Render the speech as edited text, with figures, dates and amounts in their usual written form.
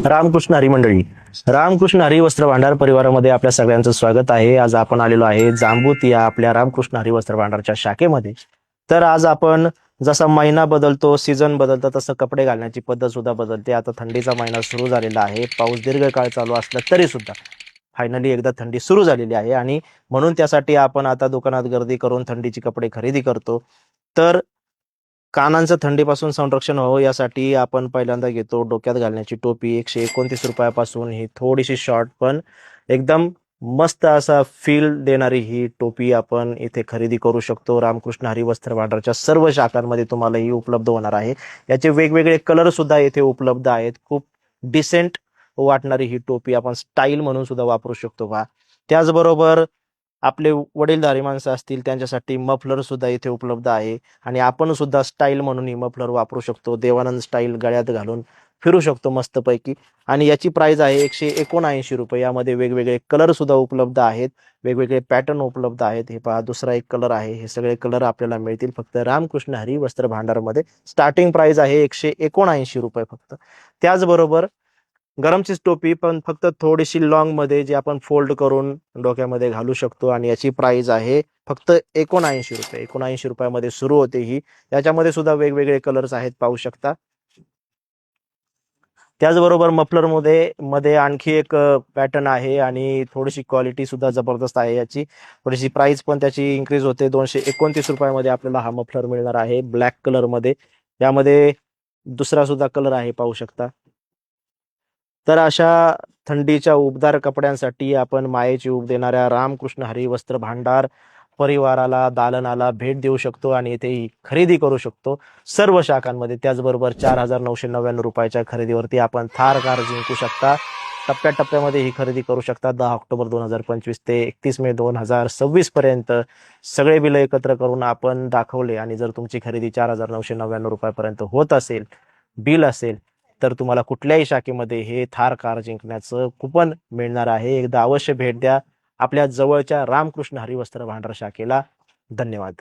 रामकृष्ण हरी मंडळी, रामकृष्ण हरी वस्त्र भांडार परिवारामध्ये आपल्या सगळ्यांचं स्वागत आहे. आज आपण आलेलो आहे जांबूत या आपल्या रामकृष्ण हरी वस्त्र भांडारच्या शाखेमध्ये. तर आज आपण जसा महिना बदलतो, सीझन बदलतं, तसं कपडे घालण्याची पद्धत सुद्धा बदलते. आता थंडीचा महिना सुरू झालेला आहे. पाऊस दीर्घकाळ चालू असला तरी सुद्धा फायनली एकदा थंडी सुरू झालेली आहे आणि म्हणून त्यासाठी आपण आता दुकानात गर्दी करून थंडीची कपडे खरेदी करतो. तर कानांचं थंडीपासून संरक्षण व्हावं यासाठी आपण पहिल्यांदा घेतो डोक्यात घालण्याची टोपी. 129 रुपयापासून ही थोडीशी शॉर्ट पण एकदम मस्त असा फील देणारी ही टोपी आपण इथे खरेदी करू शकतो. रामकृष्ण हरी वस्त्र भांडारच्या सर्व शाखांमध्ये तुम्हाला ही उपलब्ध होणार आहे. याचे वेगवेगळे कलर सुद्धा येथे उपलब्ध आहेत. खूप डिसेंट वाटणारी ही टोपी आपण स्टाईल म्हणून सुद्धा वापरू शकतो पहा. त्याचबरोबर आपले वडीलधारी माणसं असतील त्यांच्यासाठी मफलर सुद्धा इथे उपलब्ध आहे आणि आपण सुद्धा स्टाईल म्हणून ही मफलर वापरू शकतो. देवानंद स्टाईल गळ्यात घालून फिरू शकतो मस्तपैकी. आणि याची प्राइस आहे 179 रुपये. यामध्ये वेगवेगळे कलर सुद्धा उपलब्ध आहेत, वेगवेगळे पॅटर्न उपलब्ध आहेत. हे पहा, दुसरा एक कलर आहे. हे सगळे कलर आपल्याला मिळतील फक्त रामकृष्ण हरी वस्त्र भांडारमध्ये. स्टार्टिंग प्राइस आहे 179 रुपये फक्त. त्याचबरोबर गरमचीच टोपी पण फक्त थोडीशी लॉंग मध्ये जी आपण फोल्ड करून डोक्यामध्ये घालू शकतो आणि याची प्राइस आहे फक्त 179 रुपये. 179 रुपयामध्ये सुरू होते ही. याच्यामध्ये सुद्धा वेगवेगळे कलर्स आहेत, पाहू शकता. त्याचबरोबर मफलर मध्ये मध्ये आणखी एक पॅटर्न आहे आणि थोडीशी क्वालिटी सुद्धा जबरदस्त आहे याची. थोडीशी प्राइस पण त्याची इन्क्रीज होते. 229 रुपयामध्ये आपल्याला हा मफलर मिळणार आहे ब्लॅक कलर मध्ये. यामध्ये दुसरा सुद्धा कलर आहे, पाहू शकता. तर अशा थंडीच्या उबदार कपड्यांसाठी आपण मायेची ऊब देणाऱ्या रामकृष्ण हरी वस्त्र भांडार परिवाराला, दालनाला भेट देऊ शकतो आणि येथे ही खरेदी करू शकतो सर्व शाखांमध्ये. त्याचबरोबर 4,999 रुपयाच्या खरेदीवरती आपण थार कार जिंकू शकता. टप्प्याटप्प्यामध्ये ही खरेदी करू शकता. 10 ऑक्टोबर 2025 ते 31 मे 2026 पर्यंत सगळे बिल एकत्र करून आपण दाखवले आणि जर तुमची खरेदी 4,999 रुपयापर्यंत होत असेल, बिल असेल, तर तुम्हाला कुठल्याही शाखेमध्ये हे थार कार जिंकण्याचं कुपन मिळणार आहे. एकदा अवश्य भेट द्या आपल्या जवळच्या रामकृष्ण हरी वस्त्र भांडार शाखेला. धन्यवाद.